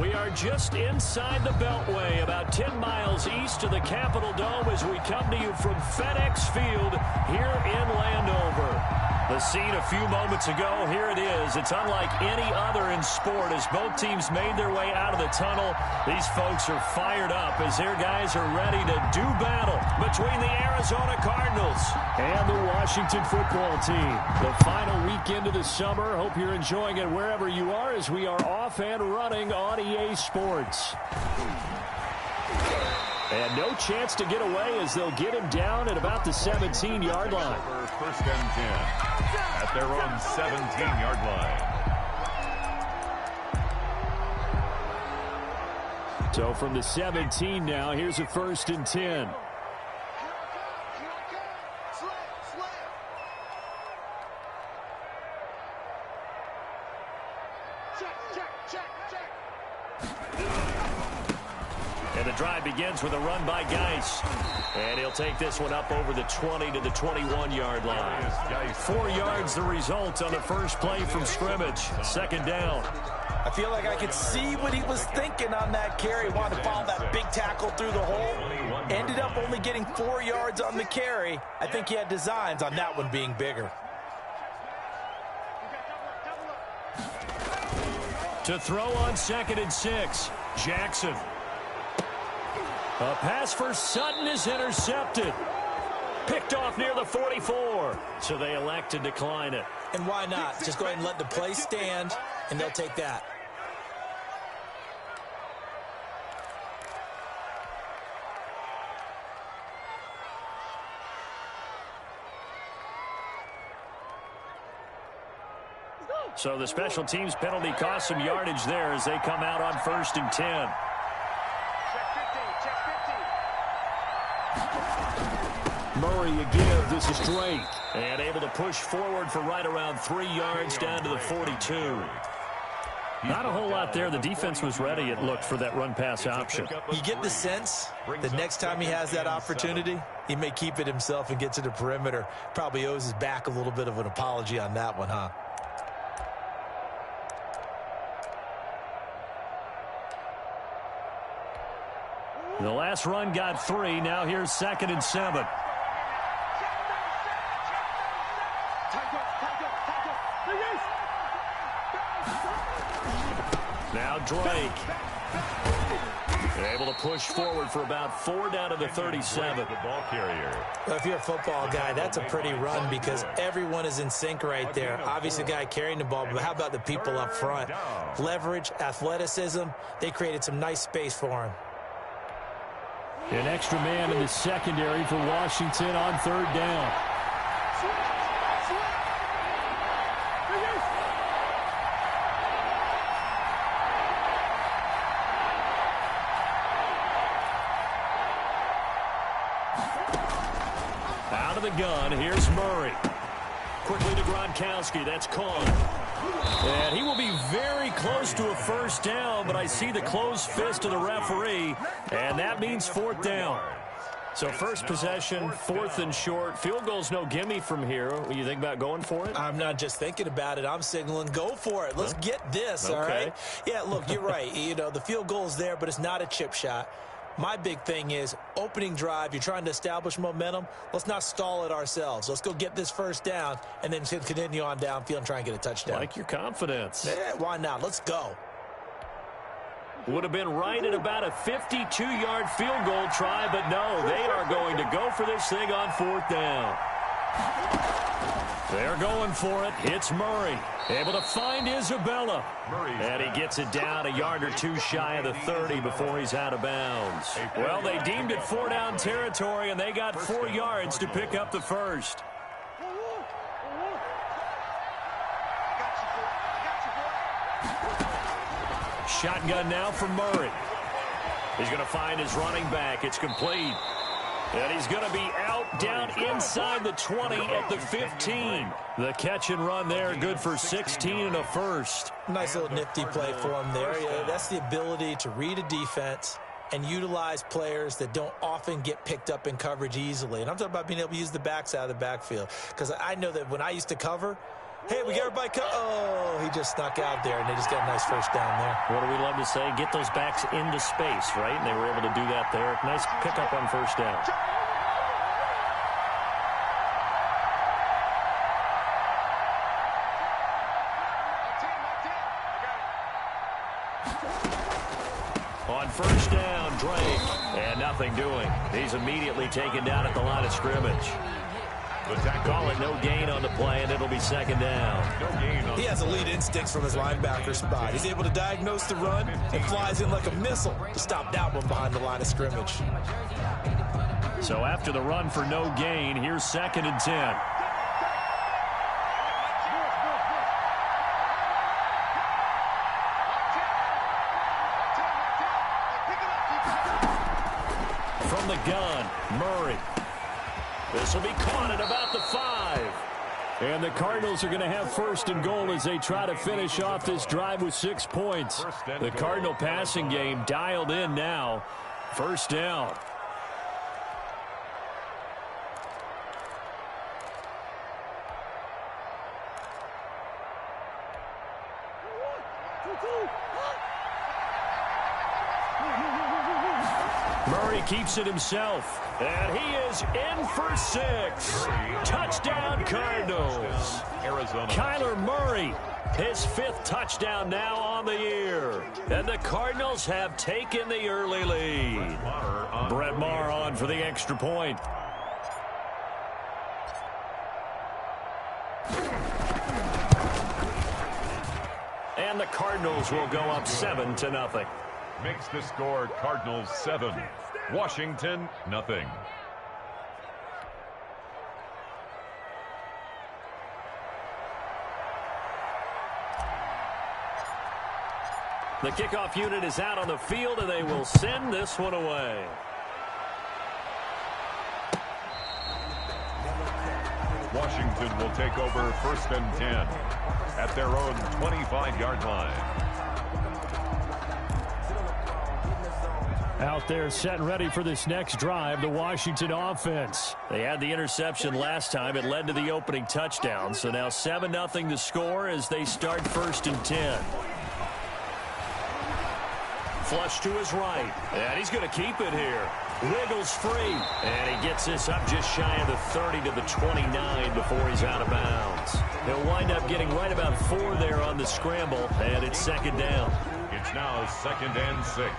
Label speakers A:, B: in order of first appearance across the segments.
A: We are just inside the Beltway, about 10 miles east of the Capitol Dome as we come to you from FedEx Field here in Landover. The scene a few moments ago, here it is. It's unlike any other in sport as both teams made their way out of the tunnel. These folks are fired up as their guys are ready to do battle between the Arizona Cardinals and the Washington football team. The final weekend of the summer. Hope you're enjoying it wherever you are as we are off and running on EA Sports. And no chance to get away as they'll get him down at about the 17-yard line.
B: First and 10 at their own 17-yard line.
A: So from the 17 now, here's a first and 10. And the drive begins with a run by Geis. And he'll take this one up over the 20 to the 21-yard line. 4 yards the result on the first play from scrimmage. Second down.
C: I feel like I could see what he was thinking on that carry. Wanted to follow that big tackle through the hole. Ended up only getting 4 yards on the carry. I think he had designs on that one being bigger.
A: To throw on 2nd and 6, Jackson. A pass for Sutton is intercepted. Picked off near the 44. So they elect to decline it.
C: And why not? Just go ahead and let the play stand, and they'll take that.
A: So the special teams penalty cost some yardage there as they come out on 1st and 10. Murray again, this is Drake. And able to push forward for right around 3 yards down to the 42. Not a whole lot there. The defense was ready, it looked, for that run-pass option.
C: You get the sense the next time he has that opportunity, he may keep it himself and get to the perimeter. Probably owes his back a little bit of an apology on that one, huh?
A: The last run got 3. Now here's 2nd and 7. Now Drake. They're able to push forward for about 4 down to the 37.
B: The ball carrier.
C: Well, if you're a football guy, that's a pretty run because everyone is in sync right there. Obviously, the guy carrying the ball, but how about the people up front? Leverage, athleticism, they created some nice space for him.
A: An extra man in the secondary for Washington on 3rd down. Out of the gun, here's Murray. Quickly to Gronkowski, that's caught. And he will be very close to a first down, but I see the closed fist of the referee, and that means 4th down. So first possession, 4th and short. Field goal's no gimme from here. What do you think about going for it?
C: I'm not just thinking about it. I'm signaling, go for it. Let's get this, all right? Yeah, look, you're right. You know, the field goal's there, but it's not a chip shot. My big thing is opening drive. You're trying to establish momentum. Let's not stall it ourselves. Let's go get this first down and then continue on downfield and try and get a touchdown.
A: Like your confidence.
C: Yeah, why not? Let's go.
A: Would have been right at about a 52-yard field goal try, but no, they are going to go for this thing on 4th down. They're going for it. It's Murray. Able to find Isabella. And he gets it down a yard or 2 shy of the 30 before he's out of bounds. Well, they deemed it 4 down territory, and they got 4 yards to pick up the first. Shotgun now for Murray. He's going to find his running back. It's complete. And he's going to be out down inside the 20 at the 15. The catch and run there, good for 16 and a first.
C: Nice little nifty play for him there. Yeah, that's the ability to read a defense and utilize players that don't often get picked up in coverage easily. And I'm talking about being able to use the backs out of the backfield. Because I know that when I used to cover, Hey, we got everybody. Oh, he just snuck out there, and they just got a nice first down there.
A: What do we love to say? Get those backs into space, right? And they were able to do that there. Nice pickup on first down. On first down, Drake. And nothing doing. He's immediately taken down at the line of scrimmage. Call it no gain on the play, and it'll be second down.
C: He has elite instincts from his linebacker spot. He's able to diagnose the run and flies in like a missile to stop that one behind the line of scrimmage.
A: So after the run for no gain, here's 2nd and 10. From the gun, Murray. This will be caught at about the 5. And the Cardinals are going to have 1st and goal as they try to finish off this drive with 6 points. The Cardinal passing game dialed in now. 1st down. Murray keeps it himself. And he is in for 6. Touchdown, Cardinals.
B: Arizona.
A: Kyler Murray, his 5th touchdown now on the year. And the Cardinals have taken the early lead. Brett Maher on for the extra point. And the Cardinals will go up 7-0.
B: Makes the score Cardinals 7. Washington, nothing.
A: The kickoff unit is out on the field, and they will send this one away.
B: Washington will take over 1st and 10 at their own 25-yard line.
A: Out there set and ready for this next drive, the Washington offense. They had the interception last time. It led to the opening touchdown. So now 7-0 to score as they start 1st and 10. Flush to his right. And he's going to keep it here. Wiggles free. And he gets this up just shy of the 30 to the 29 before he's out of bounds. He'll wind up getting right about 4 there on the scramble. And it's 2nd down.
B: It's now 2nd and 6.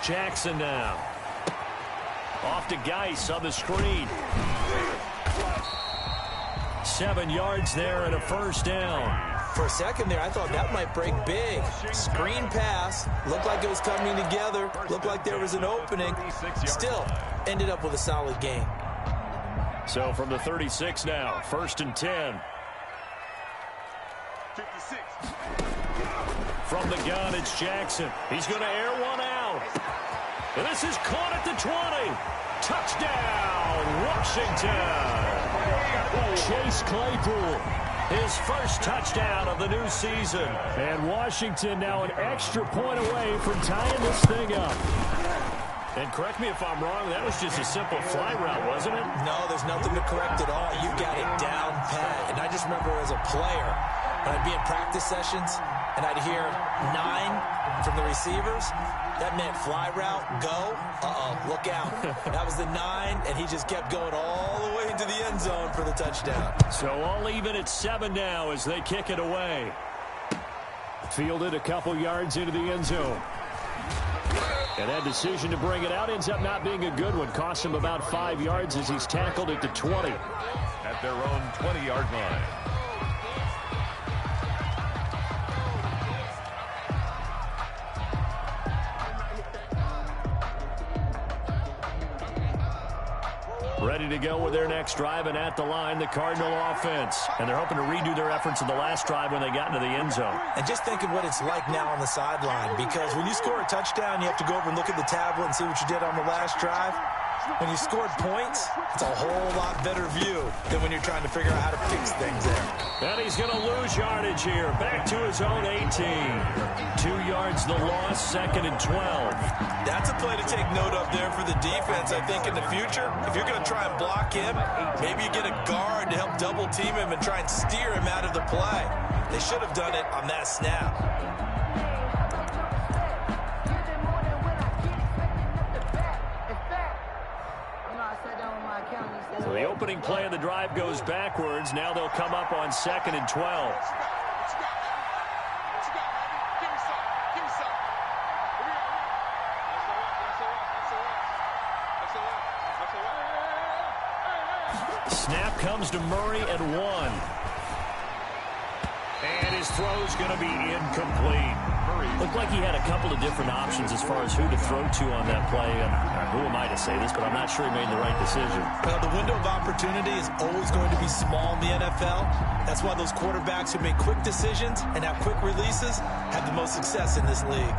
A: Jackson now. Off to Geis on the screen. 7 yards there and a 1st down.
C: For a second there, I thought that might break big. Screen pass. Looked like it was coming together. Looked like there was an opening. Still, ended up with a solid gain.
A: So from the 36 now, 1st and 10. From the gun, it's Jackson. He's going to air one out. And this is caught at the 20. Touchdown, Washington. Chase Claypool, his 1st touchdown of the new season. And Washington now an extra point away from tying this thing up. And correct me if I'm wrong, that was just a simple fly route, wasn't it?
C: No, there's nothing to correct at all. You got it down pat. And I just remember as a player, when I'd be in practice sessions, and I'd hear 9 from the receivers, that meant fly route, go, look out. That was the 9, and he just kept going all the way into the end zone for the touchdown.
A: So all even at 7 now as they kick it away. Fielded a couple yards into the end zone. And that decision to bring it out ends up not being a good one. Cost him about 5 yards as he's tackled at the 20.
B: At their own 20-yard line.
A: Ready to go with their next drive, and at the line, the Cardinal offense. And they're hoping to redo their efforts in the last drive when they got into the end zone.
C: And just think of what it's like now on the sideline, because when you score a touchdown, you have to go over and look at the tablet and see what you did on the last drive. When you scored points, it's a whole lot better view than when you're trying to figure out how to fix things there.
A: And he's going to lose yardage here. Back to his own 18. 2 yards the loss, 2nd and 12.
C: That's a play to take note of there for the defense. I think in the future, if you're going to try and block him, maybe you get a guard to help double team him and try and steer him out of the play. They should have done it on that snap.
A: So the opening play of the drive goes backwards. Now they'll come up on 2nd and 12. Snap comes to Murray at 1. And his throw's going to be incomplete. Looked like he had a couple of different options as far as who to throw to on that play. And who am I to say this, but I'm not sure he made the right decision.
C: Well, the window of opportunity is always going to be small in the NFL. That's why those quarterbacks who make quick decisions and have quick releases have the most success in this league.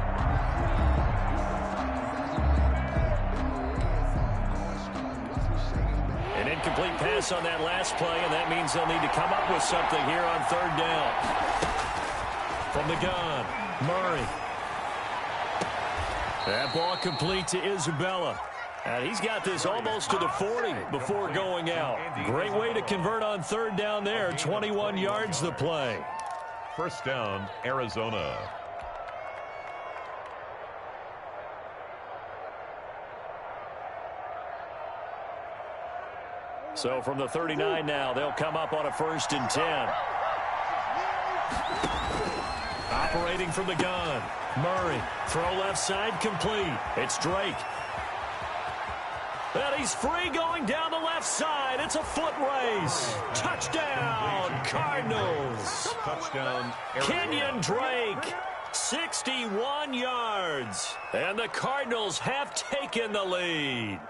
A: An incomplete pass on that last play, and that means they'll need to come up with something here on 3rd down. From the gun, Murray. That ball complete to Isabella. And he's got this almost to the 40 before going out. Great way to convert on 3rd down there. 21 yards the play.
B: 1st down, Arizona.
A: So from the 39 now, they'll come up on a 1st and 10. Operating from the gun. Murray, throw left side complete. It's Drake. And he's free going down the left side. It's a foot race. Touchdown, Cardinals.
B: Touchdown,
A: Kenyon Drake, 61 yards. And the Cardinals have taken the lead.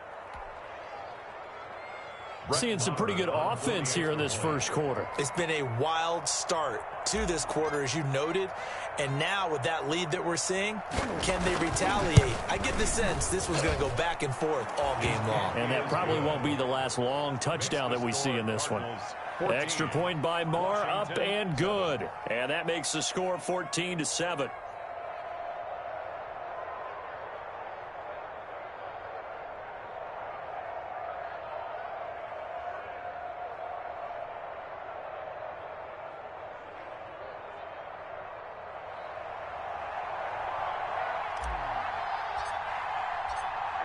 A: Seeing some pretty good offense here in this 1st quarter.
C: It's been a wild start to this quarter, as you noted. And now with that lead that we're seeing, can they retaliate? I get the sense this was going to go back and forth all game long.
A: And that probably won't be the last long touchdown that we see in this one. Extra point by Marr, up and good. And that makes the score 14-7.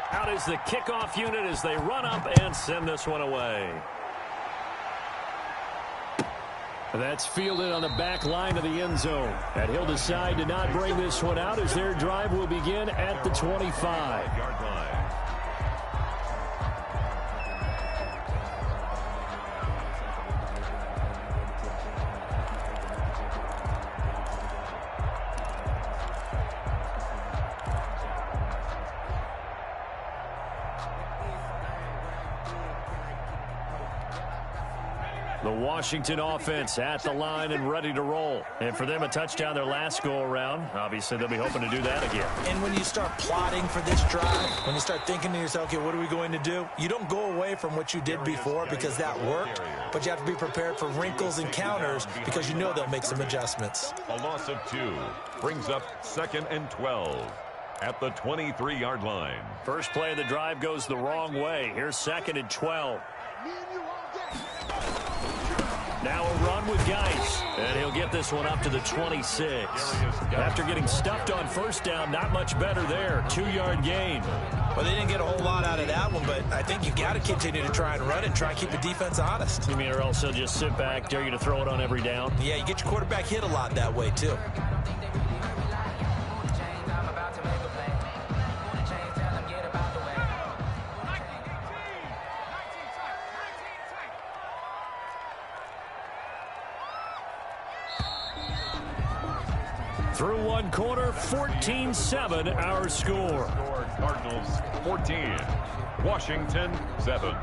A: Out is the kickoff unit as they run up and send this one away. That's fielded on the back line of the end zone. And he'll decide to not bring this one out as their drive will begin at the 25-yard line. The Washington offense at the line and ready to roll. And for them, a touchdown their last go-around. Obviously, they'll be hoping to do that again.
C: And when you start plotting for this drive, when you start thinking to yourself, okay, what are we going to do? You don't go away from what you did before because that worked, but you have to be prepared for wrinkles and counters because you know they'll make some adjustments.
B: A loss of 2 brings up 2nd and 12 at the 23-yard line.
A: First play of the drive goes the wrong way. Here's 2nd and 12. Now a run with Geis, and he'll get this one up to the 26. After getting stuffed on 1st down, not much better there. 2-yard gain.
C: Well, they didn't get a whole lot out of that one, but I think you got to continue to try and run it and try and keep the defense honest.
A: You mean, or else they'll just sit back, dare you to throw it on every down?
C: Yeah, you get your quarterback hit a lot that way, too.
A: Through 1 quarter, 14-7 our score.
B: Cardinals 14, Washington 7.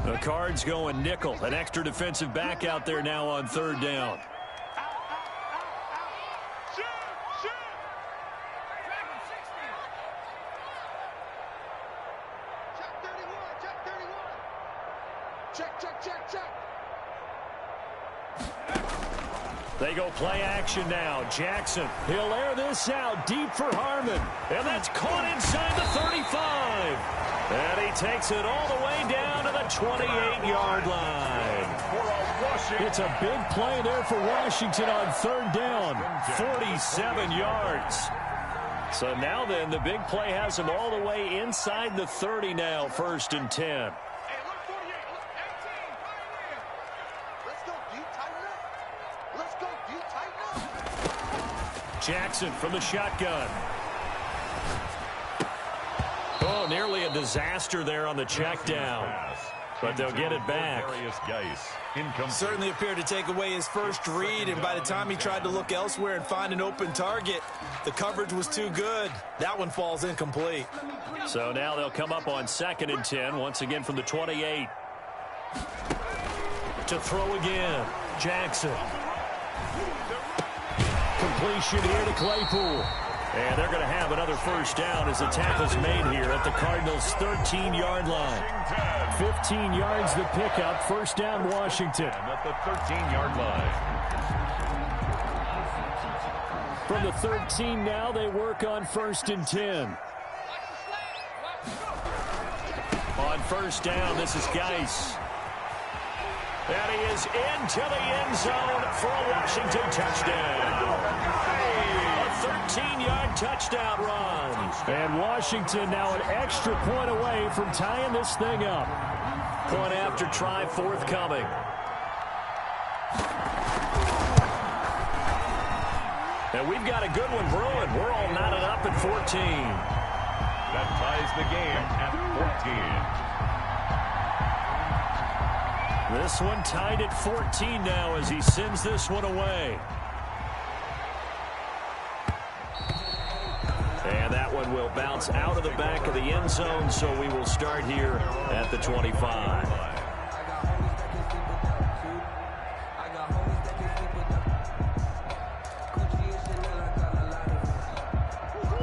A: The Cards going nickel. An extra defensive back out there now on third down. They go play action now. Jackson, he'll air this out deep for Harmon. And that's caught inside the 35. And he takes it all the way down to the 28-yard line. It's a big play there for Washington on third down. 47 yards. So now then, the big play has him all the way inside the 30 now, 1st and 10. Jackson from the shotgun. Oh, nearly a disaster there on the check down. But they'll get it back.
C: Certainly appeared to take away his first read, and by the time he tried to look elsewhere and find an open target, the coverage was too good. That one falls incomplete.
A: So now they'll come up on 2nd and 10, once again from the 28. To throw again, Jackson. Completion here to Claypool. And they're going to have another first down as the tackle's made here at the Cardinals' 13-yard line. 15 yards the pickup. First down, Washington.
B: And at the 13-yard line.
A: From the 13 now, they work on 1st and 10. On first down, this is Geis. And he is into the end zone for a Washington touchdown. A 13-yard touchdown run. And Washington now an extra point away from tying this thing up. Point after try forthcoming. And we've got a good one brewing. We're all knotted up at 14.
B: That ties the game at 14.
A: This one tied at 14 now as he sends this one away. And that one will bounce out of the back of the end zone, so we will start here at the 25.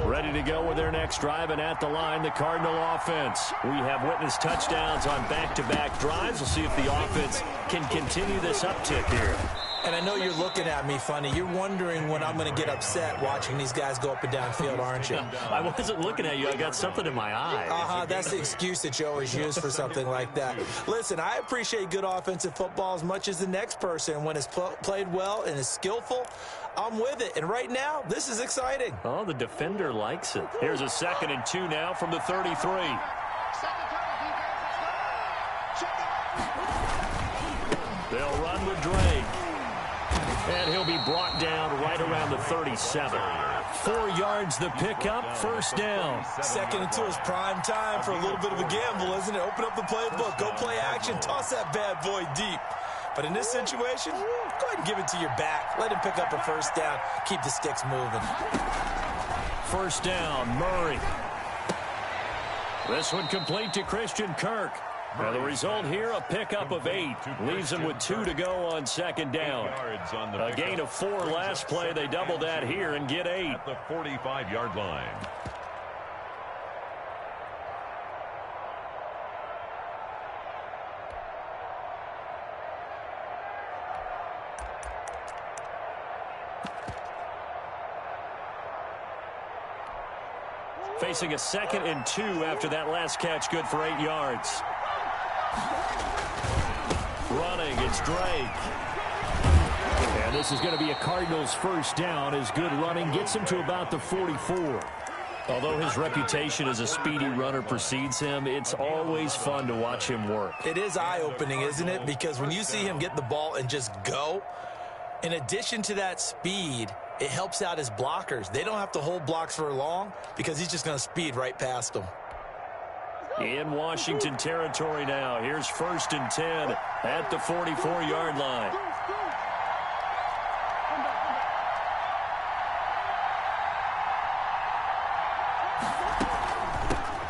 A: Ready to go with their next drive, and at the line, the Cardinal offense. We have witnessed touchdowns on back-to-back drives. We'll see if the offense can continue this uptick here.
C: And I know you're looking at me funny. You're wondering when I'm going to get upset watching these guys go up and down field, aren't you?
A: I wasn't looking at you. I got something in my eye.
C: That's the excuse that you always use for something like that. Listen, I appreciate good offensive football as much as the next person. When it's played well and is skillful, I'm with it. And right now, this is exciting.
A: Oh, the defender likes it. Here's a 2nd and 2 now from the 33. They'll run with Drake. And he'll be brought down right around the 37. 4 yards the pickup, first down.
C: 2nd and 2 is prime time for a little bit of a gamble, isn't it? Open up the playbook, go play action, toss that bad boy deep. But in this situation, go ahead and give it to your back. Let him pick up a first down. Keep the sticks moving.
A: First down, Murray. This one complete to Christian Kirk. Now the result here, a pickup of 8. Leaves them with 2 to go on 2nd down. A gain of 4 last play. They double that here and get 8.
B: At the 45-yard line.
A: Facing a 2nd and 2 after that last catch, good for 8 yards. Running, it's Drake. And this is going to be a Cardinals first down as good running gets him to about the 44. Although his reputation as a speedy runner precedes him, it's always fun to watch him work.
C: It is eye-opening, isn't it? Because when you see him get the ball and just go, in addition to that speed, it helps out his blockers. They don't have to hold blocks for long because he's just going to speed right past them.
A: In Washington territory now. Here's 1st and 10 at the 44-yard line.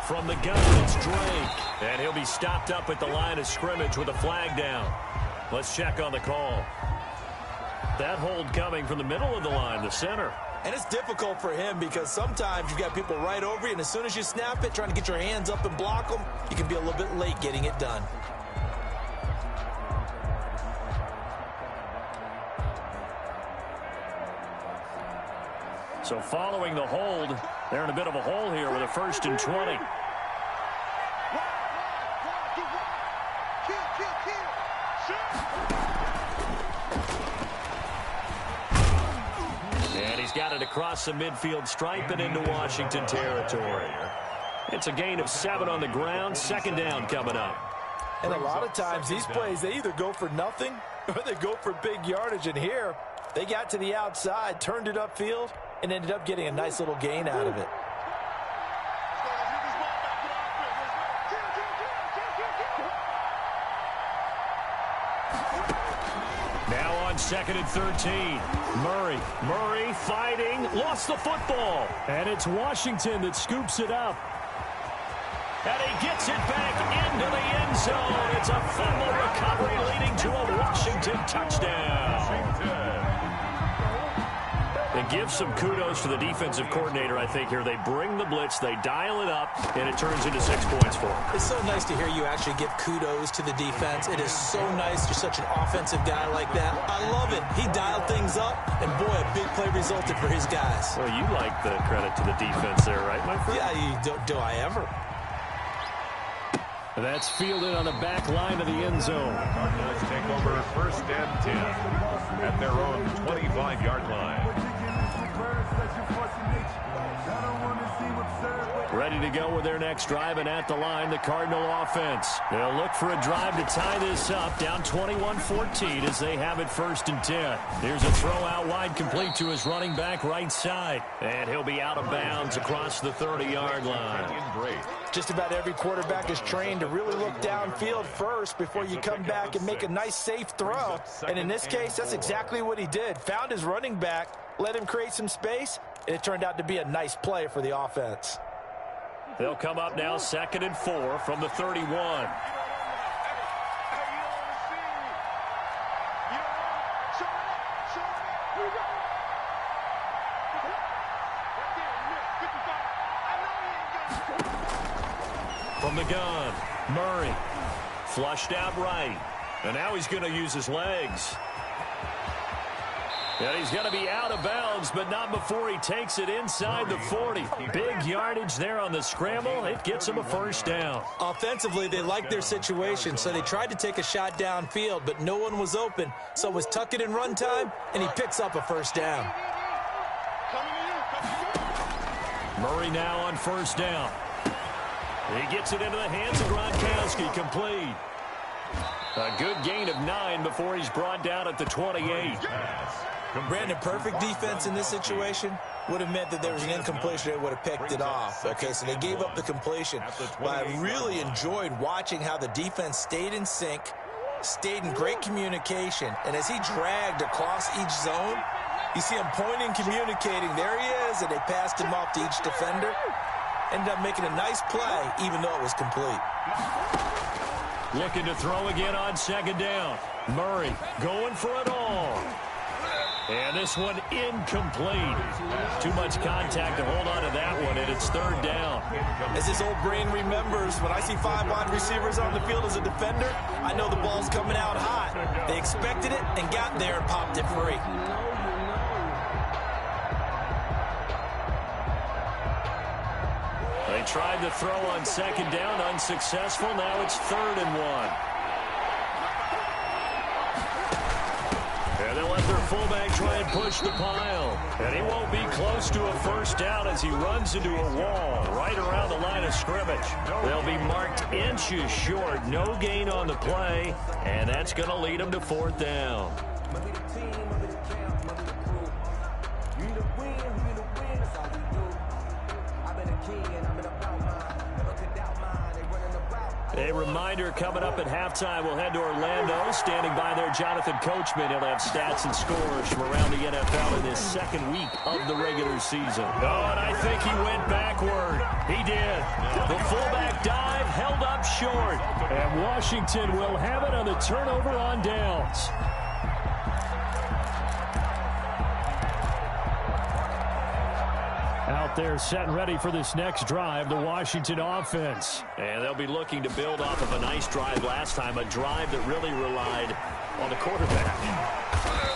A: From From the gun, it's Drake. And he'll be stopped up at the line of scrimmage with a flag down. Let's check on the call. That hold coming from the middle of the line, the center.
C: And it's difficult for him because sometimes you've got people right over you, and as soon as you snap it, trying to get your hands up and block them, you can be a little bit late getting it done.
A: So following the hold, they're in a bit of a hole here with a 1st and 20. And he's got it across the midfield stripe and into Washington territory. It's a gain of 7 on the ground. 2nd down coming up.
C: And a lot of times these plays, they either go for nothing or they go for big yardage. And here, they got to the outside, turned it upfield, and ended up getting a nice little gain out of it.
A: Now on 2nd and 13. Murray fighting, lost the football. And it's Washington that scoops it up. And he gets it back into the end zone. It's a fumble recovery leading to a Washington touchdown. It gives some kudos to the defensive coordinator, I think, here. They bring the blitz, they dial it up, and it turns into 6 points for them.
C: It's so nice to hear you actually give kudos to the defense. It is so nice. You're such an offensive guy like that. I love it. He dialed things up, and boy, a big play resulted for his guys.
A: Well, you like the credit to the defense there, right, my friend?
C: Yeah, do I ever?
A: That's fielded on the back line of the end zone.
B: Cardinals take over 1st and 10 at their own 25-yard line.
A: Ready to go with their next drive, and at the line, the Cardinal offense. They'll look for a drive to tie this up, down 21-14 as they have it 1st and 10. Here's a throw out wide, complete to his running back right side. And he'll be out of bounds across the 30-yard line.
C: Just about every quarterback is trained to really look downfield first before you come back and make a nice, safe throw. And in this case, that's exactly what he did. Found his running back, let him create some space, and it turned out to be a nice play for the offense.
A: They'll come up now 2nd and 4 from the 31. From the gun, Murray flushed out right. And now he's going to use his legs. And he's going to be out of bounds, but not before he takes it inside the 40. Big yardage there on the scramble. It gets him a 1st down.
C: Offensively, they liked their situation, so they tried to take a shot downfield, but no one was open. So it was tuck it in run time, and he picks up a 1st down.
A: Murray now on 1st down. He gets it into the hands of Gronkowski, complete. A good gain of 9 before he's brought down at the 28.
C: Brandon, perfect defense in this situation would have meant that there was an incompletion that would have picked it off. Okay, so they gave up the completion. But I really enjoyed watching how the defense stayed in sync, stayed in great communication, and as he dragged across each zone, you see him pointing, communicating. There he is, and they passed him off to each defender. Ended up making a nice play, even though it was complete.
A: Looking to throw again on 2nd down. Murray going for it all. And this one incomplete. Too much contact to hold on to that one, and it's 3rd down.
C: As his old brain remembers, when I see 5 wide receivers on the field as a defender, I know the ball's coming out hot. They expected it and got there and popped it free.
A: They tried to throw on 2nd down, unsuccessful. Now it's 3rd and 1. And they'll let their fullback try and push the pile. And he won't be close to a 1st down as he runs into a wall right around the line of scrimmage. They'll be marked inches short. No gain on the play. And that's going to lead them to 4th down. A reminder coming up at halftime, we'll head to Orlando. Standing by there, Jonathan Coachman. He'll have stats and scores from around the NFL in this second week of the regular season. Oh, and I think he went backward. He did. The fullback dive held up short. And Washington will have it on the turnover on downs. Out there set and ready for this next drive, the Washington offense. And they'll be looking to build off of a nice drive last time, a drive that really relied on the quarterback.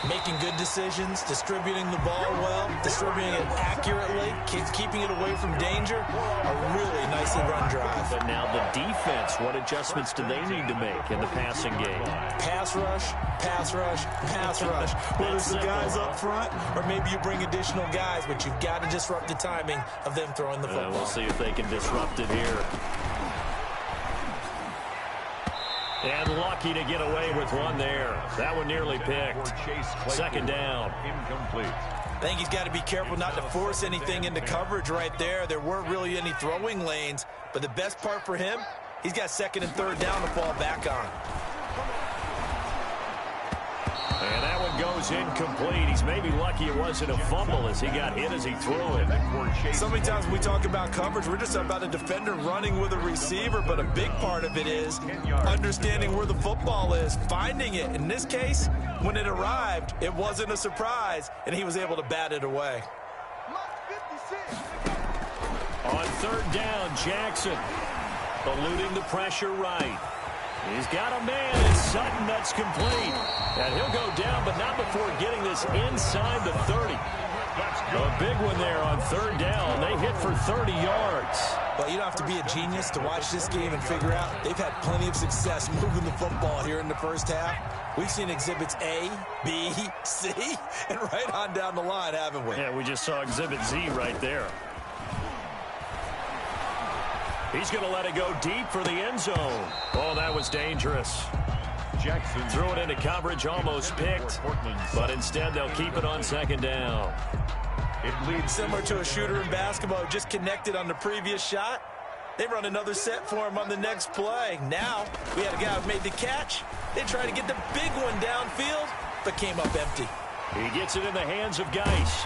C: Making good decisions, distributing the ball well, distributing it accurately, keeping it away from danger. A really nicely run drive.
A: But now the defense, what adjustments do they need to make in the passing game?
C: Pass rush, pass rush, pass rush. Whether it's the guys up front or maybe you bring additional guys, but you've got to disrupt the timing of them throwing the football.
A: We'll see if they can disrupt it here. And lucky to get away with one there. That one nearly picked. Second down.
B: Incomplete.
C: I think he's got to be careful not to force anything into coverage right there. There weren't really any throwing lanes, but the best part for him, he's got second and third down to fall back on.
A: And that one goes incomplete. He's maybe lucky it wasn't a fumble as he got hit as he threw it.
C: So many times when we talk about coverage, we're just about a defender running with a receiver, but a big part of it is understanding where the football is, finding it. In this case, when it arrived, it wasn't a surprise, and he was able to bat it away.
A: On third down, Jackson eluding the pressure right. He's got a man, and Sutton, that's complete. And he'll go down, but not before getting this inside the 30. A big one there on third down. They hit for 30 yards.
C: Well, you don't have to be a genius to watch this game and figure out they've had plenty of success moving the football here in the first half. We've seen exhibits A, B, C, and right on down the line, haven't we?
A: Yeah, we just saw exhibit Z right there. He's going to let it go deep for the end zone. Oh, that was dangerous.
B: Jackson
A: threw it into coverage, almost picked, but instead they'll keep it on second down.
C: It leads similar to a shooter in basketball, just connected on the previous shot. They run another set for him on the next play. Now, we had a guy who made the catch. They tried to get the big one downfield, but came up empty.
A: He gets it in the hands of Geis.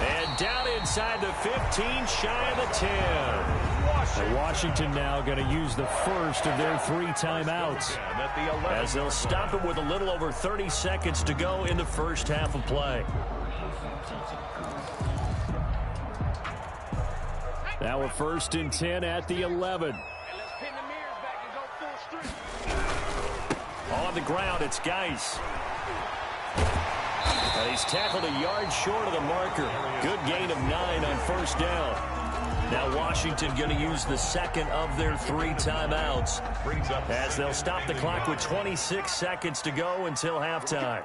A: And down inside the 15, shy of the 10. Washington now going to use the first of their 3 timeouts, as they'll stop it with a little over 30 seconds to go in the first half of play. Now a 1st and 10 at the 11. On the ground, it's Geis. And he's tackled a yard short of the marker. Good gain of 9 on first down. Now Washington going to use the second of their 3 timeouts, as they'll stop the clock with 26 seconds to go until halftime.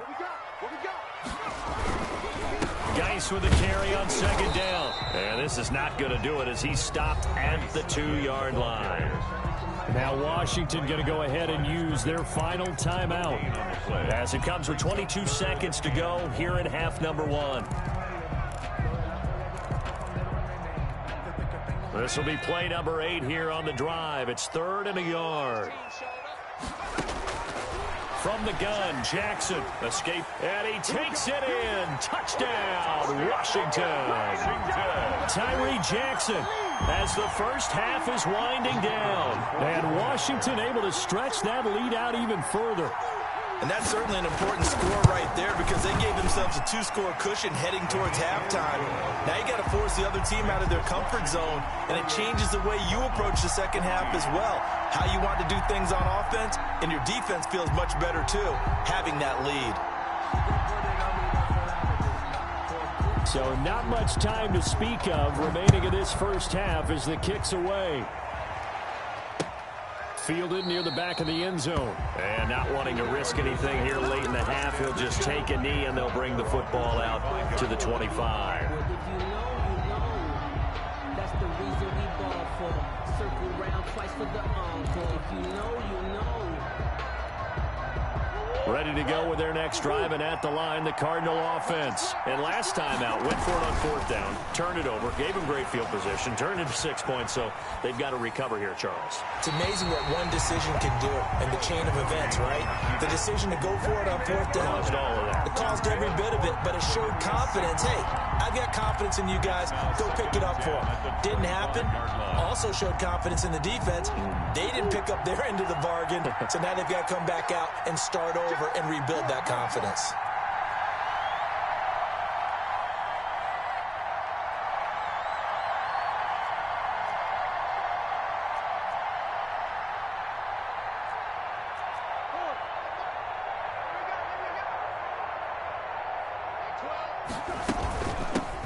A: Geis with a carry on second down. And this is not going to do it as he's stopped at the 2-yard line. Now Washington going to go ahead and use their final timeout, as it comes with 22 seconds to go here in half number 1. This will be play number 8 here on the drive. It's 3rd and a yard. From the gun, Jackson escape, and he takes it in. Touchdown, Washington. Tyree Jackson, as the first half is winding down. And Washington able to stretch that lead out even further.
C: And that's certainly an important score right there, because they gave themselves a 2-score cushion heading towards halftime. Now you got to force the other team out of their comfort zone, and it changes the way you approach the second half as well. How you want to do things on offense, and your defense feels much better too, having that lead.
A: So not much time to speak of remaining in this first half as the kick's away. Fielded near the back of the end zone. And not wanting to risk anything here late in the half, he'll just take a knee and they'll bring the football out to the 25.
D: That's the reason we ball for. Circle round twice for the encore. If you know, you know.
A: Ready to go with their next drive, and at the line, the Cardinal offense. And last time out, went for it on fourth down, turned it over, gave them great field position, turned it to 6 points, so they've got to recover here, Charles.
C: It's amazing what one decision can do in the chain of events, right? The decision to go for it on fourth down.
A: Caused all of that.
C: It caused every bit of it, but it showed confidence. Hey, I've got confidence in you guys. Go pick it up for them. Didn't happen. Also showed confidence in the defense. They didn't pick up their end of the bargain, so now they've got to come back out and start over and rebuild that confidence.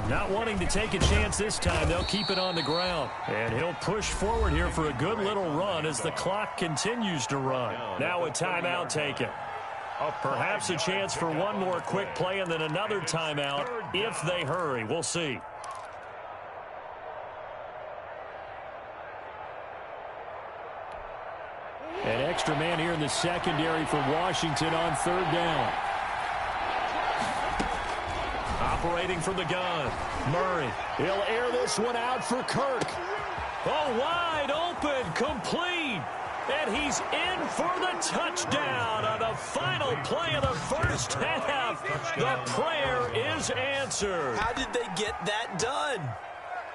A: Not wanting to take a chance this time, they'll keep it on the ground. And he'll push forward here for a good little run as the clock continues to run. Now a timeout taken. Perhaps a chance for one more quick play and then another timeout if they hurry. We'll see. An extra man here in the secondary for Washington on third down. Operating from the gun, Murray. He'll air this one out for Kirk. Oh, wide open, complete. And he's in for the touchdown on the final play of the first half. The prayer is answered.
C: How did they get that done?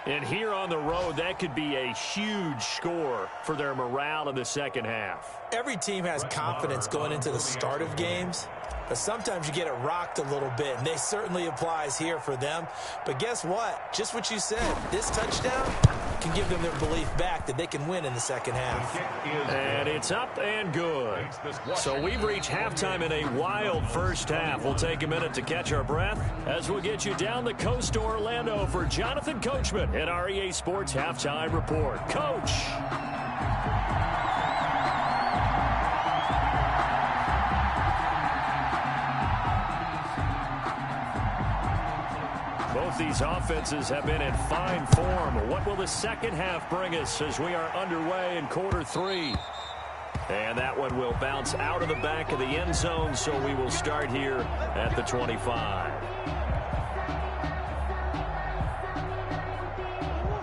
A: And here on the road, that could be a huge score for their morale in the second half.
C: Every team has confidence going into the start of games, but sometimes you get it rocked a little bit, and this certainly applies here for them. But guess what? Just what you said. This touchdown can give them their belief back that they can win in the second half.
A: And it's up and good. So we've reached halftime in a wild first half. We'll take a minute to catch our breath as we'll get you down the coast to Orlando for Jonathan Coachman at our EA Sports Halftime Report. Coach. Both these offenses have been in fine form. What will the second half bring us as we are underway in quarter three? And that one will bounce out of the back of the end zone, so we will start here at the 25.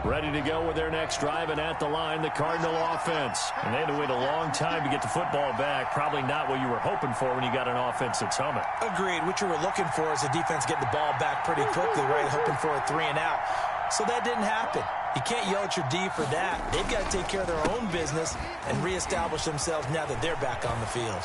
A: Ready to go with their next drive, and at the line, the Cardinal offense. And they had to wait a long time to get the football back. Probably not what you were hoping for when you got an offense that's humming.
C: Agreed. What you were looking for is the defense getting the ball back pretty quickly, right? Hoping for a 3 and out. So that didn't happen. You can't yell at your D for that. They've got to take care of their own business and reestablish themselves now that they're back on the field.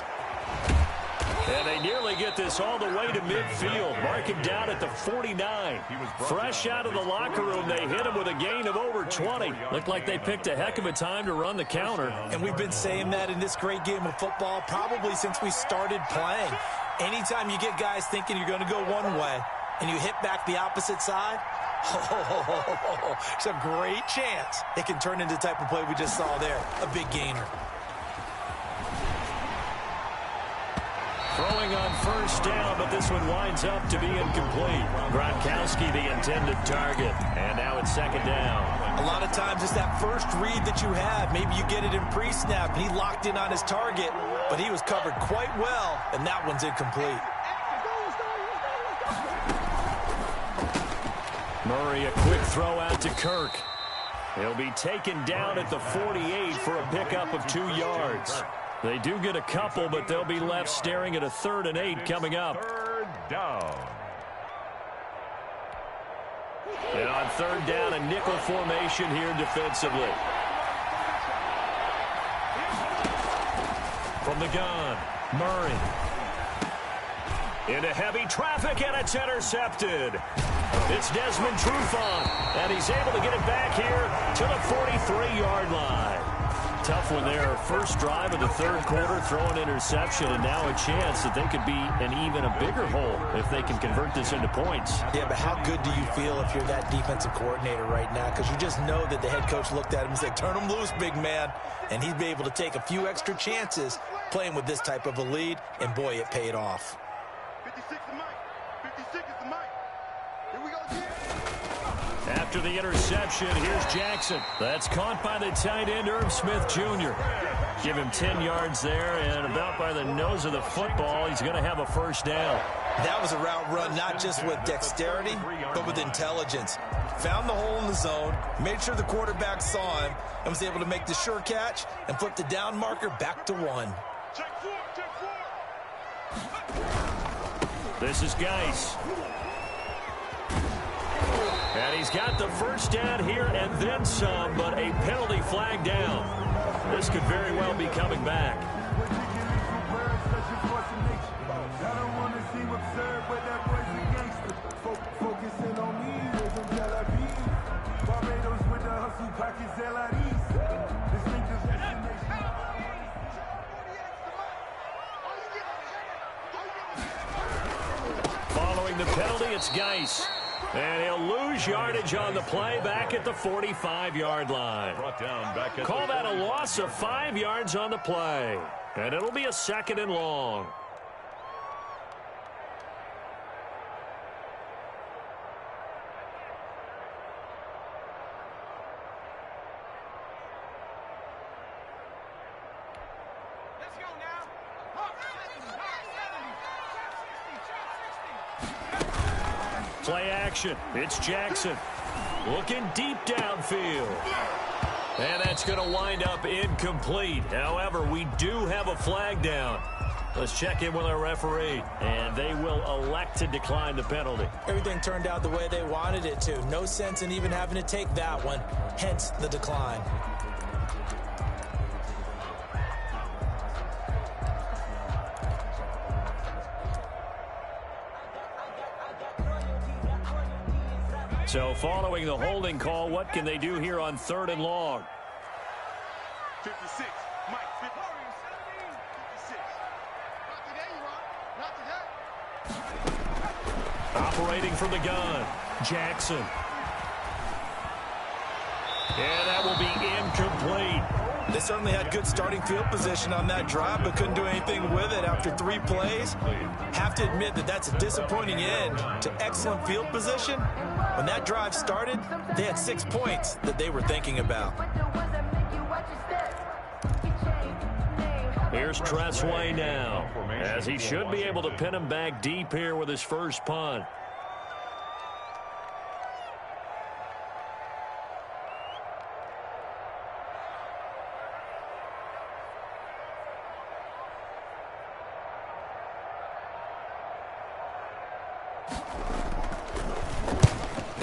A: And they nearly get this all the way to midfield. Mark him down at the 49. Fresh out of the locker room, they hit him with a gain of over 20. Looked like they picked a heck of a time to run the counter.
C: And we've been saying that in this great game of football probably since we started playing. Anytime you get guys thinking you're going to go one way and you hit back the opposite side, it's a great chance it can turn into the type of play we just saw there, a big gainer.
A: Throwing on first down, but this one winds up to be incomplete. Gronkowski, the intended target. And now it's second down.
C: A lot of times it's that first read that you have. Maybe you get it in pre-snap, and he locked in on his target, but he was covered quite well, and that one's incomplete.
A: Murray, a quick throw out to Kirk. He'll be taken down at the 48 for a pickup of 2 yards. They do get a couple, but they'll be left staring at a 3rd and 8 coming up.
B: Third down.
A: And on third down, a nickel formation here defensively. From the gun, Murray. Into heavy traffic, and it's intercepted. It's Desmond Trufant, and he's able to get it back here to the 43-yard line. Tough one there. First drive of the third quarter, throw an interception, and now a chance that they could be in even a bigger hole if they can convert this into points.
C: Yeah, but how good do you feel if you're that defensive coordinator right now? Because you just know that the head coach looked at him and said, turn him loose, big man. And he'd be able to take a few extra chances playing with this type of a lead, and boy, it paid off.
E: 56 is Mike. 56 is Mike. Here we go again.
A: After the interception, here's Jackson. That's caught by the tight end, Irv Jr. Give him 10 yards there, and about by the nose of the football, he's going to have a first down.
C: That was a route run not just with dexterity, but with intelligence. Found the hole in the zone, made sure the quarterback saw him, and was able to make the sure catch and flip the down marker back to 1.
A: This is Geis. And he's got the first down here and then some, but a penalty flag down. This could very well be coming back. Following the penalty, it's Geis. And he'll lose yardage on the play back at the 45-yard line. Call that a loss of 5 yards on the play. And it'll be a 2nd and long. Play action. It's Jackson. Looking deep downfield. And that's going to wind up incomplete. However, we do have a flag down. Let's check in with our referee. And they will elect to decline the penalty.
C: Everything turned out the way they wanted it to. No sense in even having to take that one. Hence the decline.
A: So following the holding call, what can they do here on 3rd and long?
E: 56, Mike, 56.
A: Operating from the gun, Jackson. And that will be incomplete.
C: They certainly had good starting field position on that drive, but couldn't do anything with it after 3 plays. Have to admit that that's a disappointing end to excellent field position. When that drive started, they had 6 points that they were thinking about.
A: Here's Tressway now, as he should be able to pin him back deep here with his first punt.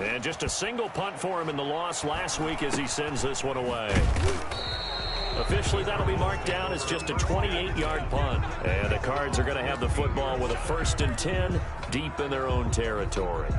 A: And just a single punt for him in the loss last week as he sends this one away. Officially, that'll be marked down as just a 28-yard punt. And the Cards are going to have the football with a 1st and 10 deep in their own territory.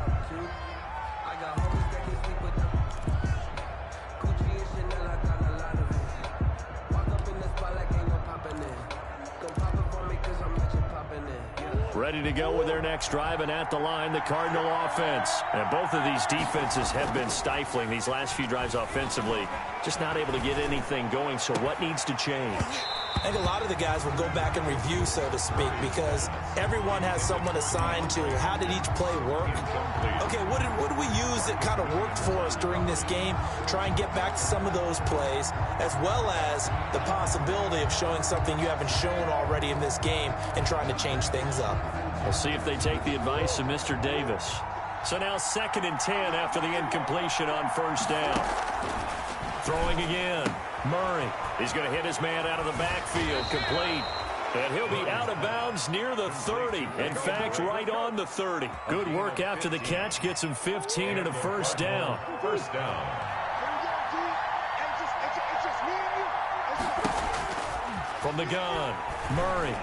A: Ready to go with their next drive, and at the line, the Cardinal offense. And both of these defenses have been stifling these last few drives offensively. Just not able to get anything going, so what needs to change?
C: I think a lot of the guys will go back and review, so to speak, because everyone has someone assigned to how did each play work. Okay, what did we use that kind of worked for us during this game? Try and get back to some of those plays, as well as the possibility of showing something you haven't shown already in this game and trying to change things up.
A: We'll see if they take the advice of Mr. Davis. So now 2nd and 10 after the incompletion on 1st down. Throwing again. Murray. He's going to hit his man out of the backfield. Complete. And he'll be out of bounds near the 30. In fact, right on the 30. Good work after the catch. Gets him 15 and a first down.
B: First down.
A: From the gun, Murray.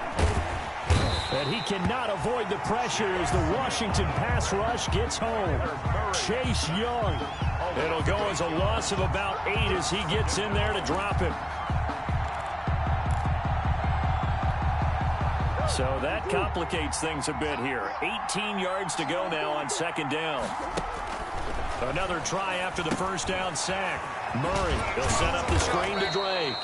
A: And he cannot avoid the pressure as the Washington pass rush gets home. Chase Young. It'll go as a loss of about 8 as he gets in there to drop him. So that complicates things a bit here. 18 yards to go now on 2nd down. Another try after the first down sack. Murray, he'll set up the screen to Drake.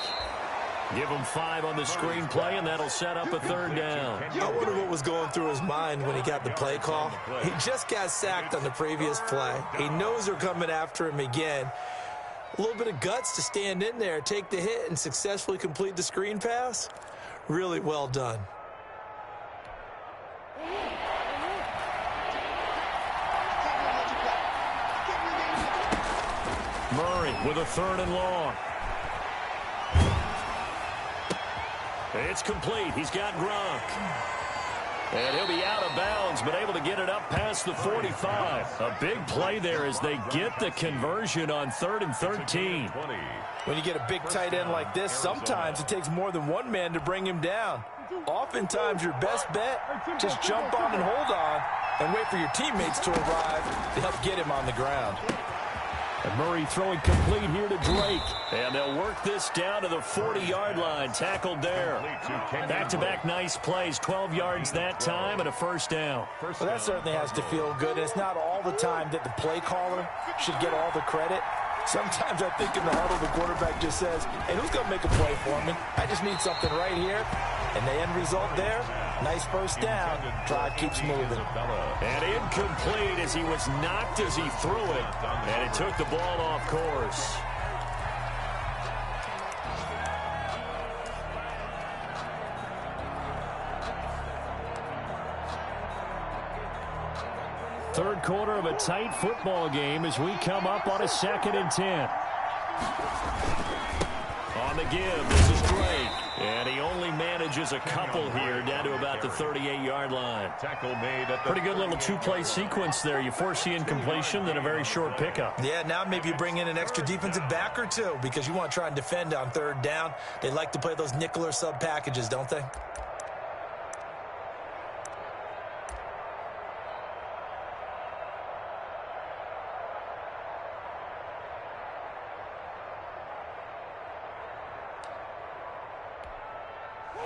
A: Give him 5 on the screenplay, and that'll set up a 3rd down.
C: I wonder what was going through his mind when he got the play call. He just got sacked on the previous play. He knows they're coming after him again. A little bit of guts to stand in there, take the hit, and successfully complete the screen pass. Really well done.
A: Murray with a 3rd and long. It's complete. He's got Gronk. And he'll be out of bounds, but able to get it up past the 45. A big play there as they get the conversion on 3rd and 13.
C: When you get a big tight end like this, sometimes it takes more than one man to bring him down. Oftentimes, your best bet, just jump on and hold on and wait for your teammates to arrive to help get him on the ground.
A: And Murray throwing complete here to Drake. And they'll work this down to the 40-yard line. Tackled there. Back-to-back nice plays. 12 yards that time and a 1st down.
C: Well, that certainly has to feel good. It's not all the time that the play caller should get all the credit. Sometimes I think in the huddle, the quarterback just says, hey, who's going to make a play for me? I just need something right here. And the end result there, nice 1st down. Drive keeps moving.
A: And incomplete as he was knocked as he threw it. And it took the ball off course. Third quarter of a tight football game as we come up on a 2nd and 10. On the give, this is Drake. And he only manages a couple here down to about the 38-yard line.
B: Tackle made at the
A: Pretty good little 2-play sequence there. You force the incompletion, then a very short pickup.
C: Yeah, now maybe you bring in an extra defensive back or two because you want to try and defend on 3rd down. They like to play those nickel or sub packages, don't they?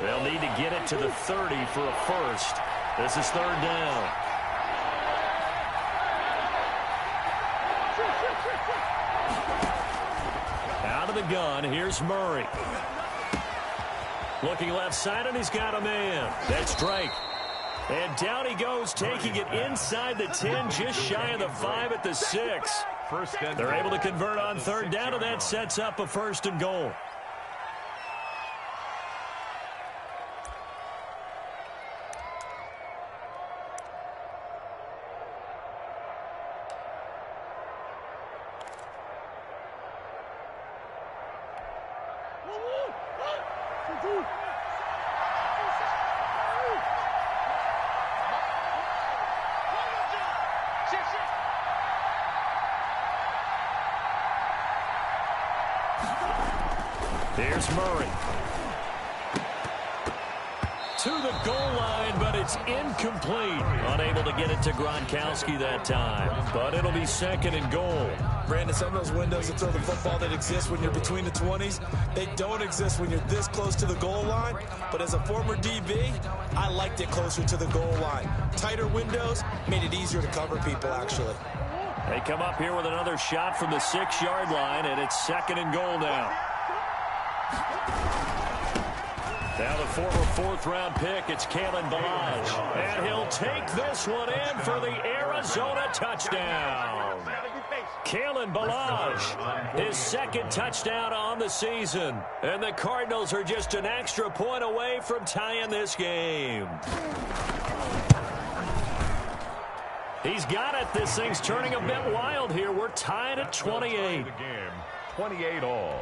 A: They'll need to get it to the 30 for a 1st. This is 3rd down. Out of the gun, here's Murray. Looking left side, and he's got a man. That's Drake. And down he goes, taking it inside the 10, just shy of the 5 at the 6. They're able to convert on 3rd down, and that sets up a 1st and goal. Here's Murray. To the goal line, but it's incomplete. Unable to get it to Gronkowski that time. But it'll be 2nd and goal.
C: Brandon, some of those windows to throw the football that exist when you're between the 20s, they don't exist when you're this close to the goal line. But as a former DB, I liked it closer to the goal line. Tighter windows made it easier to cover people, actually.
A: They come up here with another shot from the 6-yard line, and it's 2nd and goal now. Now the former 4th-round pick, it's Kalen Ballage. And he'll take this one in for the Arizona touchdown. Kalen Ballage, his 2nd touchdown on the season. And the Cardinals are just an extra point away from tying this game. He's got it. This thing's turning a bit wild here. We're tied at 28.
B: 28 all.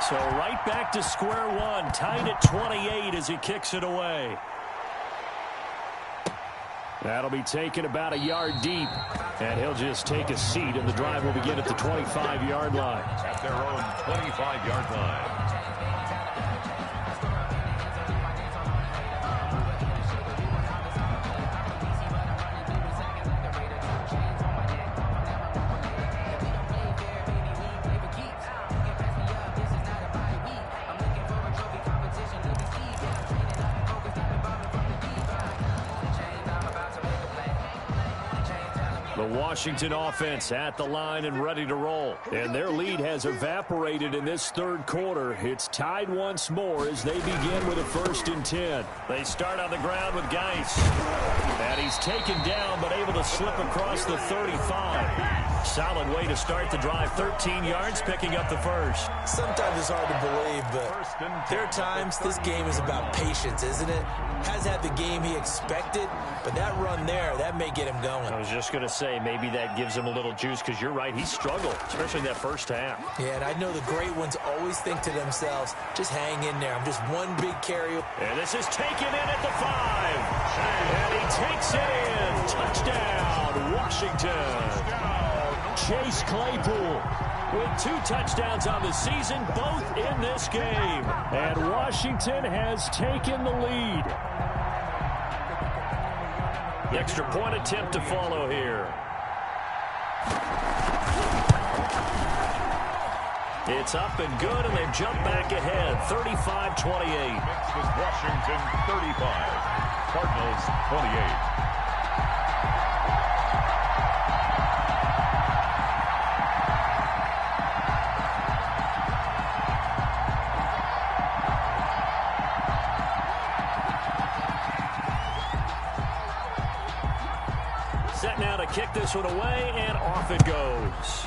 A: So right back to square one, tied at 28 as he kicks it away. That'll be taken about a yard deep, and he'll just take a seat, and the drive will begin at the 25-yard line.
B: At their own 25-yard line.
A: Washington offense at the line and ready to roll. And their lead has evaporated in this third quarter. It's tied once more as they begin with a 1st and 10. They start on the ground with Geis. And he's taken down but able to slip across the 35. Solid way to start the drive. 13 yards, picking up the first.
C: Sometimes it's hard to believe, but there are times this game is about patience, isn't it? Has had the game he expected, but that run there, that may get him going.
A: I was just going to say, maybe that gives him a little juice, because you're right, he struggled, especially in that first half.
C: Yeah, and I know the great ones always think to themselves, just hang in there. I'm just one big carry.
A: And this is taken in at the 5. And he takes it in. Touchdown, Washington. Chase Claypool with 2 touchdowns on the season, both in this game. And Washington has taken the lead. The extra point attempt to follow here. It's up and good, and they've jumped back ahead, 35-28.
B: Next is Washington 35, Cardinals 28.
A: Set now to kick this one away, and off it goes.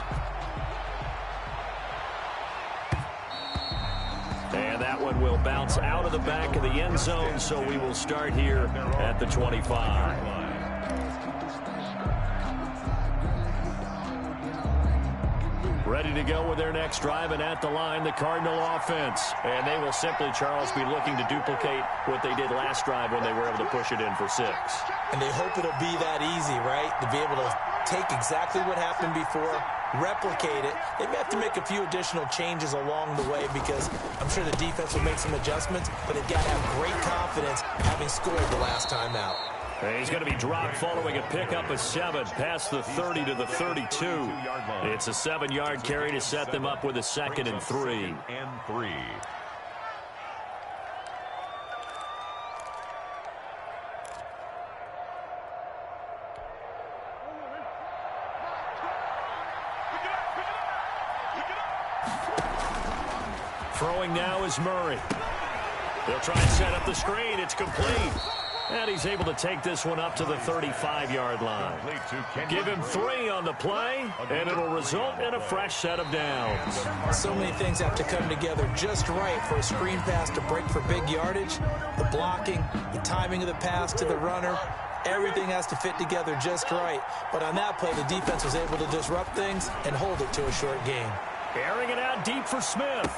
A: And that one will bounce out of the back of the end zone, so we will start here at the 25. Ready to go with their next drive, and at the line, the Cardinal offense. And they will simply, Charles, be looking to duplicate what they did last drive when they were able to push it in for 6.
C: And they hope it'll be that easy, right? To be able to take exactly what happened before, replicate it. They may have to make a few additional changes along the way, because I'm sure the defense will make some adjustments, but they've got to have great confidence having scored the last time out.
A: And he's going to be dropped following a pickup of 7 past the 30 to the 32. It's a 7-yard carry to set them up with a 2nd and 3. Throwing now is Murray. They'll try and set up the screen. It's complete. And he's able to take this one up to the 35-yard line. Give him 3 on the play, and it'll result in a fresh set of downs.
C: So many things have to come together just right for a screen pass to break for big yardage. The blocking, the timing of the pass to the runner, everything has to fit together just right. But on that play, the defense was able to disrupt things and hold it to a short game.
A: Airing it out deep for Smith.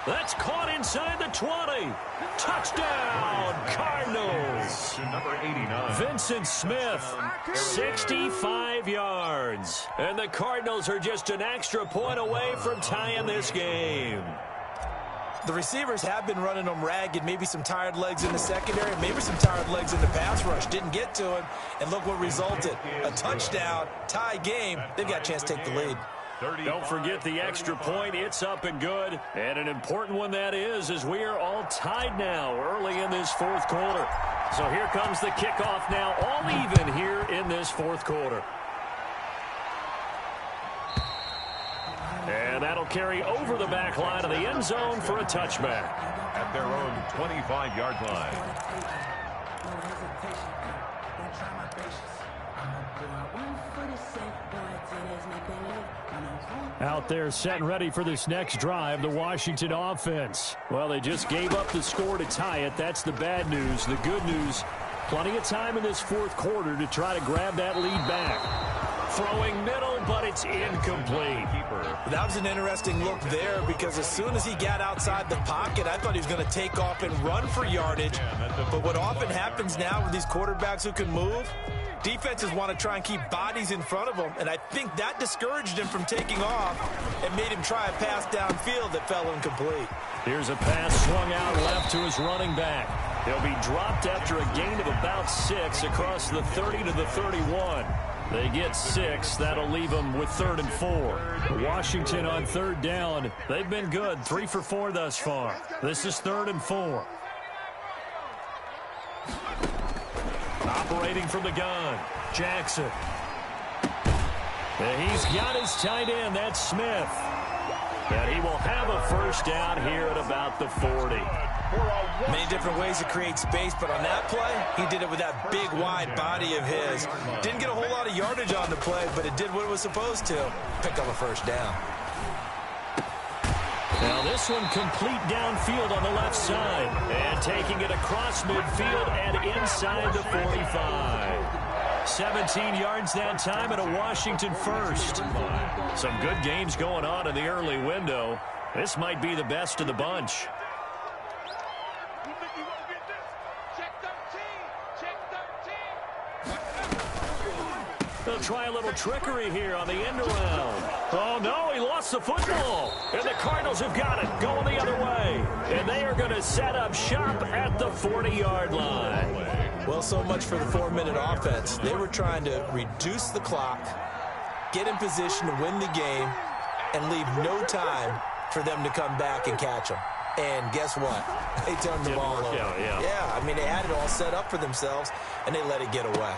A: That's caught inside the 20. Touchdown, Cardinals.
B: Number 89.
A: Vincent Smith, 65 yards. And the Cardinals are just an extra point away from tying this game.
C: The receivers have been running them ragged. Maybe some tired legs in the secondary, maybe some tired legs in the pass rush. Didn't get to him, and look what resulted. A touchdown, tie game. They've got a chance to take the lead.
A: Don't forget the extra point. It's up and good. And an important one that is, as we are all tied now early in this 4th quarter. So here comes the kickoff now, all even here in this 4th quarter. And that'll carry over the back line of the end zone for a touchback.
B: At their own 25-yard line.
A: Out there set and ready for this next drive, the Washington offense. Well, they just gave up the score to tie it. That's the bad news. The good news, plenty of time in this 4th quarter to try to grab that lead back. Throwing middle, but it's incomplete.
C: That was an interesting look there, because as soon as he got outside the pocket, I thought he was going to take off and run for yardage. But what often happens now with these quarterbacks who can move, defenses want to try and keep bodies in front of them, and I think that discouraged him from taking off and made him try a pass downfield that fell incomplete.
A: Here's a pass swung out left to his running back. He'll be dropped after a gain of about 6 across the 30 to the 31. They get 6. That'll leave them with 3rd and 4. Washington on 3rd down. They've been good, 3 for 4 thus far. This is 3rd and 4. Operating from the gun, Jackson. And he's got his tight end. That's Smith. And he will have a first down here at about the 40.
C: Many different ways to create space, but on that play, he did it with that big, wide body of his. Didn't get a whole lot of yardage on the play, but it did what it was supposed to. Pick up a first down.
A: Now this one complete downfield on the left side. And taking it across midfield and inside the 45. 17 yards that time and a Washington first. Some good games going on in the early window. This might be the best of the bunch. They'll try a little trickery here on the end around. Oh, no, he lost the football. And the Cardinals have got it going the other way. And they are going to set up shop at the 40-yard line.
C: Well, so much for the 4-minute offense. They were trying to reduce the clock, get in position to win the game, and leave no time for them to come back and catch them. And guess what? They turned the ball over. Yeah, I mean, they had it all set up for themselves, and they let it get away.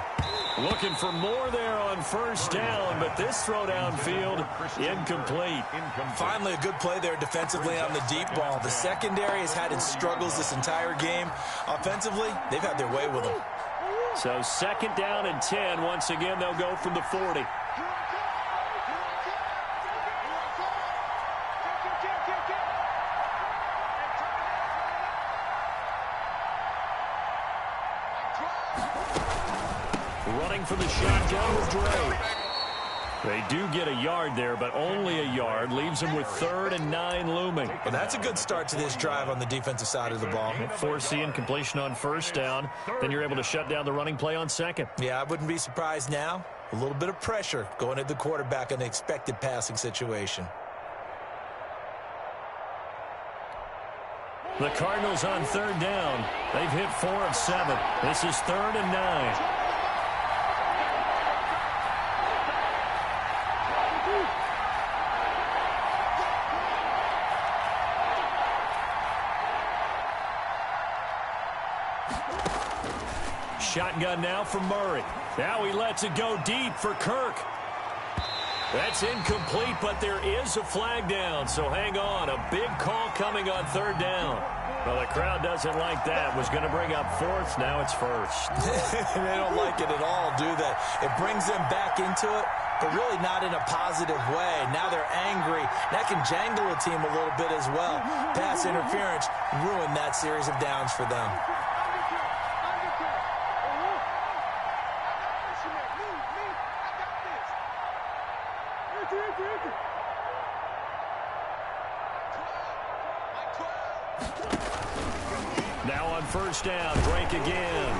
A: Looking for more there on first down, but this throw downfield, incomplete.
C: Finally, a good play there defensively on the deep ball. The secondary has had its struggles this entire game. Offensively, they've had their way with them.
A: So second down and 10. Once again, they'll go from the 40. Running for the shotgun with Dre. They do get a yard there, but only a yard. Leaves them with 3rd and 9 looming.
C: Well, that's a good start to this drive on the defensive side of the ball.
A: Force the incompletion on first down. Then you're able to shut down the running play on second.
C: Yeah, I wouldn't be surprised now. A little bit of pressure going at the quarterback in an expected passing situation.
A: The Cardinals on 3rd down. They've hit 4 of 7. This is 3rd and 9. Shotgun now for Murray. Now he lets it go deep for Kirk. That's incomplete, but there is a flag down, so hang on. A big call coming on 3rd down. Well, the crowd doesn't like that. Was going to bring up 4th. Now it's 1st.
C: They don't like it at all, do they? It brings them back into it, but really not in a positive way. Now they're angry. That can jangle a team a little bit as well. Pass interference ruined that series of downs for them.
A: Now on first down, Drake again.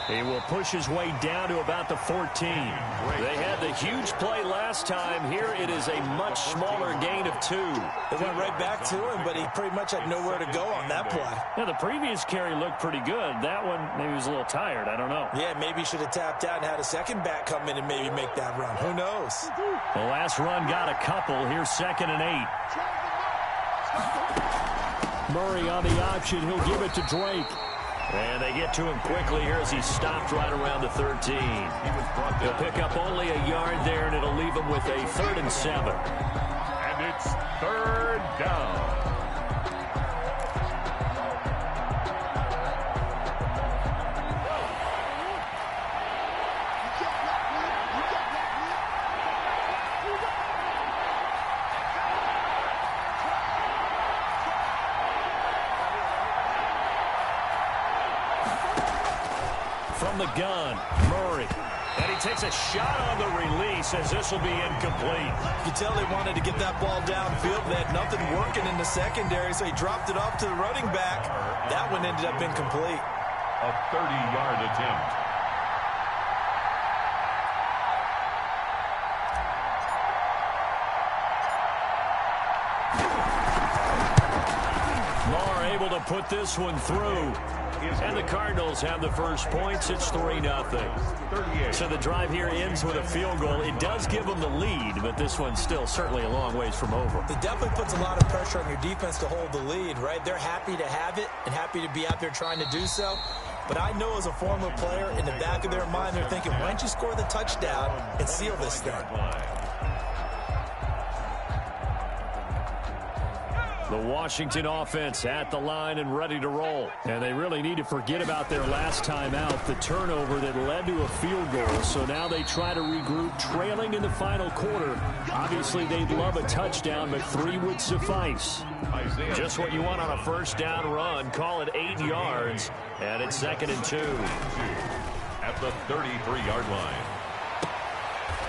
A: He will push his way down to about the 14. They had the huge play last time. Here it is a much smaller gain of 2.
C: They went right back to him, but he pretty much had nowhere to go on that play.
A: Yeah, the previous carry looked pretty good. That one, maybe he was a little tired. I don't know.
C: Yeah, maybe he should have tapped out and had a second back come in and maybe make that run. Who knows?
A: The last run got a couple. Here's 2nd and 8. Murray on the option. He'll give it to Drake. And they get to him quickly here as he stopped right around the 13. He'll pick up only a yard there, and it'll leave him with a 3rd and 7.
B: And it's 3rd down.
A: From the gun, Murray. And he takes a shot on the release as this will be incomplete.
C: You can tell they wanted to get that ball downfield. They had nothing working in the secondary, so he dropped it off to the running back. That one ended up incomplete.
B: A 30-yard attempt.
A: Marr able to put this one through. And the Cardinals have the first points. It's 3-0. So the drive here ends with a field goal. It does give them the lead, but this one's still certainly a long ways from over.
C: It definitely puts a lot of pressure on your defense to hold the lead, right? They're happy to have it and happy to be out there trying to do so. But I know as a former player, in the back of their mind, they're thinking, why don't you score the touchdown and seal this thing?
A: The Washington offense at the line and ready to roll. And they really need to forget about their last time out, the turnover that led to a field goal. So now they try to regroup, trailing in the final quarter. Obviously, they'd love a touchdown, but 3 would suffice. Just what you want on a first down run. Call it 8 yards. And it's 2nd and 2.
B: At the 33-yard line.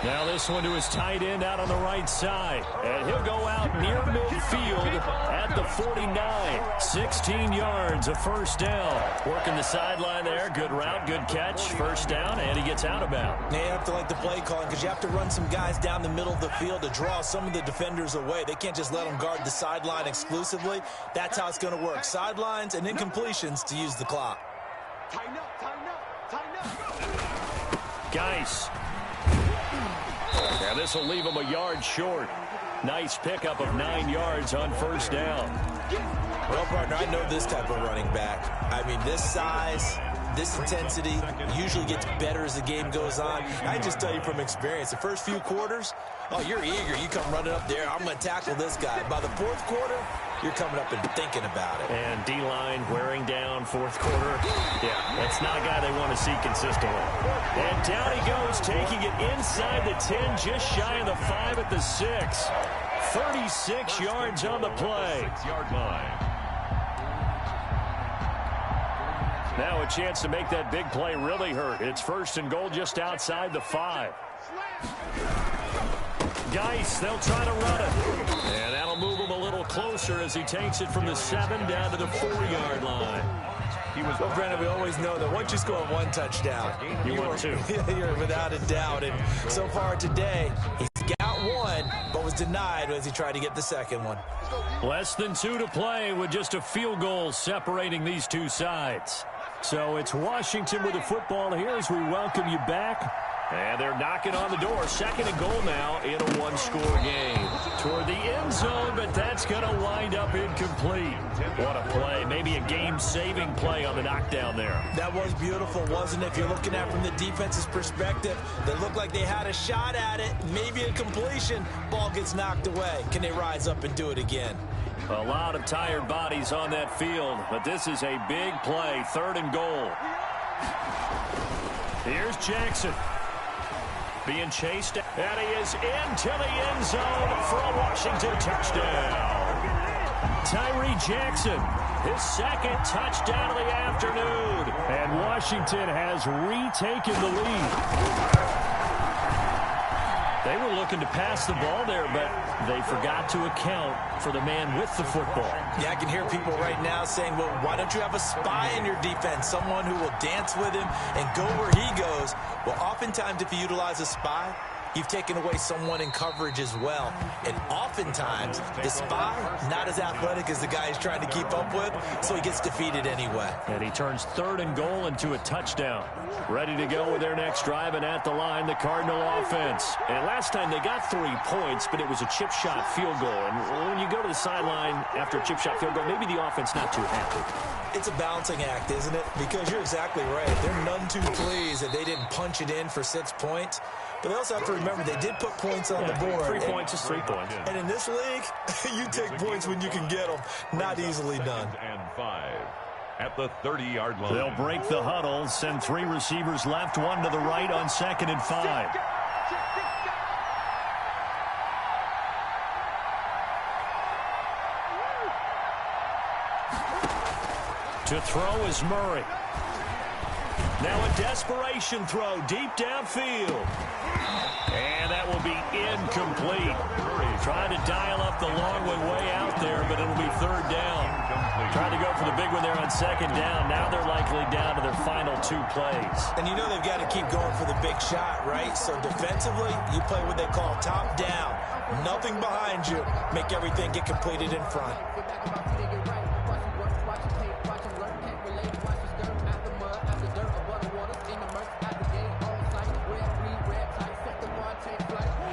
A: Now this one to his tight end out on the right side. And he'll go out near midfield at the 49. 16 yards, a first down. Working the sideline there. Good route, good catch. First down, and he gets out of bounds.
C: They have to like the play calling because you have to run some guys down the middle of the field to draw some of the defenders away. They can't just let them guard the sideline exclusively. That's how it's going to work. Sidelines and incompletions to use the clock.
E: Tighten up, tighten up, tighten up.
A: Geis. Now this will leave him a yard short. Nice pickup of 9 yards on first down.
C: Well, partner, I know this type of running back. I mean, this size, this intensity usually gets better as the game goes on. I just tell you from experience, the first few quarters, oh, you're eager. You come running up there. I'm going to tackle this guy. By the fourth quarter, you're coming up and thinking about it.
A: And D-line wearing down fourth quarter. Yeah, that's not a guy they want to see consistently. And down he goes, taking it inside the 10, just shy of the 5 at the 6. 36 yards on the play.
B: 6-yard line.
A: Now a chance to make that big play really hurt. It's 1st and goal just outside the 5. Geis, they'll try to run it. And that'll move him a little closer as he takes it from the 7 down to the 4-yard line.
C: Well, Brandon, we always know that once you score 1 touchdown,
A: you want 2.
C: You're without a doubt. And so far today, he's got 1, but was denied as he tried to get the second one.
A: Less than 2 to play with just a field goal separating these two sides. So it's Washington with the football here as we welcome you back. And they're knocking on the door. 2nd and goal now in a 1-score game. Toward the end zone, but that's going to wind up incomplete. What a play. Maybe a game-saving play on the knockdown there.
C: That was beautiful, wasn't it? If you're looking at it from the defense's perspective, they looked like they had a shot at it. Maybe a completion. Ball gets knocked away. Can they rise up and do it again?
A: A lot of tired bodies on that field, but this is a big play. 3rd and goal. Here's Jackson. Being chased, and he is into the end zone for a Washington touchdown. Tyree Jackson, his 2nd touchdown of the afternoon. And Washington has retaken the lead. They were looking to pass the ball there, but they forgot to account for the man with the football.
C: Yeah, I can hear people right now saying, well, why don't you have a spy in your defense, someone who will dance with him and go where he goes? Well, oftentimes if you utilize a spy, you've taken away someone in coverage as well. And oftentimes, the spy, not as athletic as the guy he's trying to keep up with, so he gets defeated anyway.
A: And he turns 3rd and goal into a touchdown. Ready to go with their next drive, and at the line, the Cardinal offense. And last time they got 3 points, but it was a chip shot field goal. And when you go to the sideline after a chip shot field goal, maybe the offense not too happy.
C: It's a balancing act, isn't it? Because you're exactly right. They're none too pleased that they didn't punch it in for 6 points. But they also have to remember they did put points on the board.
A: 3 points is 3 points.
C: And in this league, you take points when you can get them. Not easily done.
B: And 5 at the 30-yard line.
A: They'll break the huddle, send 3 receivers left, 1 to the right on 2nd and 5. To throw is Murray. Now a desperation throw deep downfield. And that will be incomplete. Trying to dial up the long one way out there, but it'll be 3rd down. Trying to go for the big one there on 2nd down. Now they're likely down to their final 2 plays.
C: And you know they've got to keep going for the big shot, right? So defensively, you play what they call top down. Nothing behind you. Make everything get completed in front.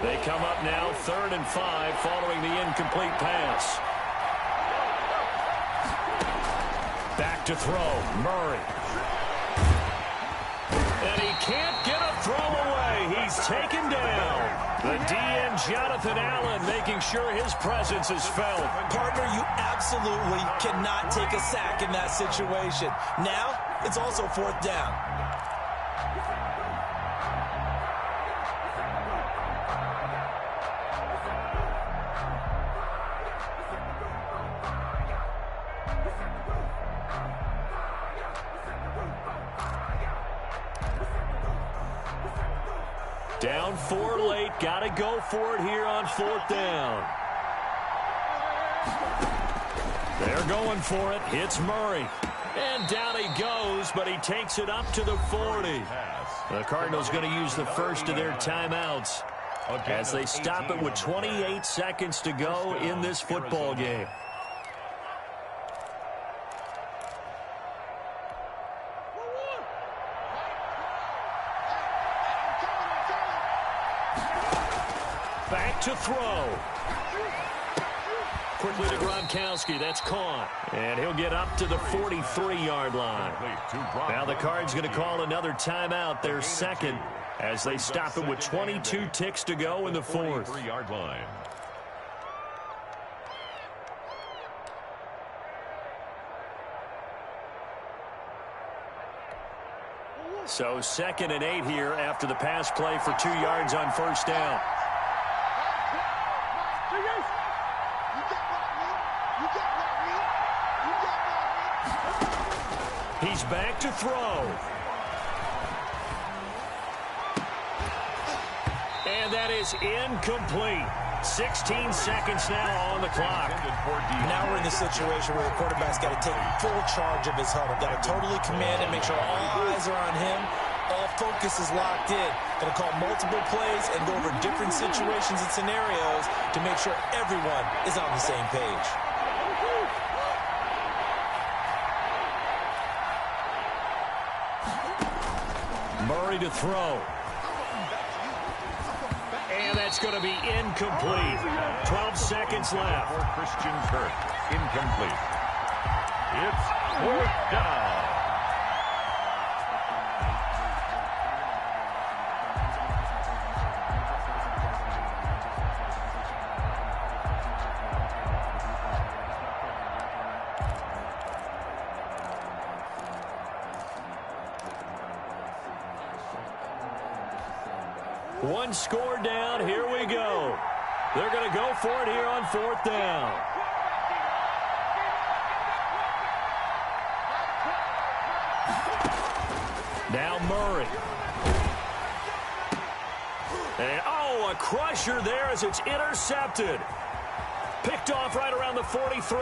A: They come up now 3rd and 5 following the incomplete pass. Back to throw, Murray. And he can't get a throw away. He's taken down. The DN, Jonathan Allen, making sure his presence is felt.
C: Partner, you absolutely cannot take a sack in that situation. Now, it's also 4th down.
A: Down 4 late. Got to go for it here on 4th down. They're going for it. Hits Murray. And down he goes, but he takes it up to the 40. The Cardinals going to use the first of their timeouts as they stop it with 28 seconds to go in this football game. Back to throw. Quickly to Gronkowski. That's caught. And he'll get up to the 43-yard line. Now the Cards going to call another timeout, their second, as they stop it with 22 ticks to go in the 4th.
B: 43-yard line.
A: So 2nd and 8 here after the pass play for 2 yards on 1st down. He's back to throw. And that is incomplete. 16 seconds now on the clock.
C: Now we're in the situation where the quarterback's got to take full charge of his huddle. Got to totally command it, make sure all eyes are on him. All focus is locked in. Going to call multiple plays and go over different situations and scenarios to make sure everyone is on the same page.
A: Murray to throw. And that's going to be incomplete. 12 seconds left.
B: For Christian Kirk, incomplete. It's 4th down.
A: One score down. Here we go. They're going to go for it here on 4th down. Now Murray. And, oh, a crusher there as it's intercepted. Picked off right around the 43.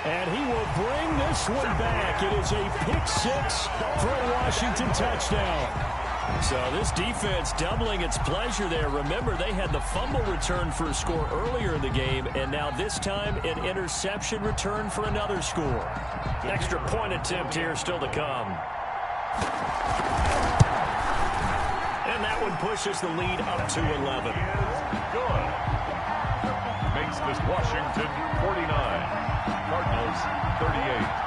A: And he will bring this one back. It is a pick-6 for a Washington touchdown. So this defense doubling its pleasure there. Remember, they had the fumble return for a score earlier in the game, and now this time an interception return for another score. Extra point attempt here still to come. And that one pushes the lead up to 11.
B: Good. Makes this Washington 49. Cardinals 38.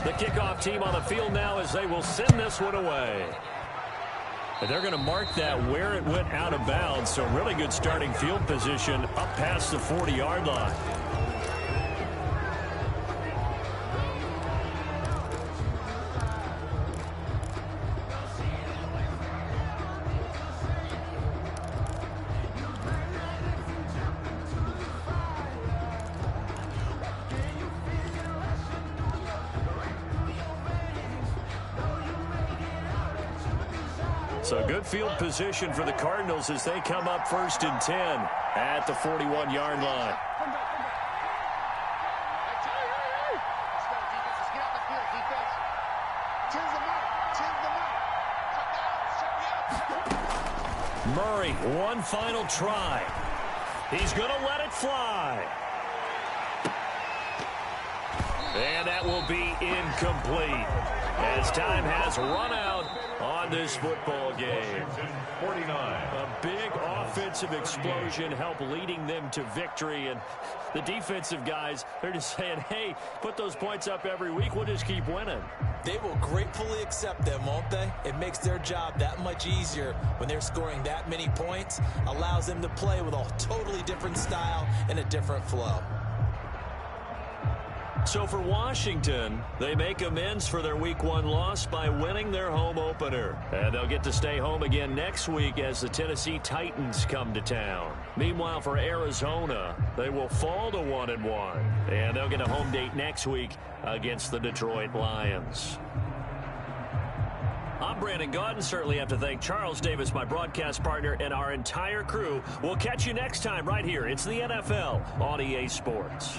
A: The kickoff team on the field now as they will send this one away. And they're going to mark that where it went out of bounds. So really good starting field position up past the 40-yard line. So good field position for the Cardinals as they come up 1st and 10 at the 41-yard line. Murray, one final try. He's going to let it fly. And that will be incomplete as time has run out on this football game.
B: 49.
A: A big offensive explosion helped leading them to victory. And the defensive guys, they're just saying, hey, put those points up every week. We'll just keep winning.
C: They will gratefully accept them, won't they? It makes their job that much easier when they're scoring that many points. Allows them to play with a totally different style and a different flow.
A: So for Washington, they make amends for their Week 1 loss by winning their home opener. And they'll get to stay home again next week as the Tennessee Titans come to town. Meanwhile, for Arizona, they will fall to 1-1. And they'll get a home date next week against the Detroit Lions. I'm Brandon Gaudin. Certainly have to thank Charles Davis, my broadcast partner, and our entire crew. We'll catch you next time right here. It's the NFL on EA Sports.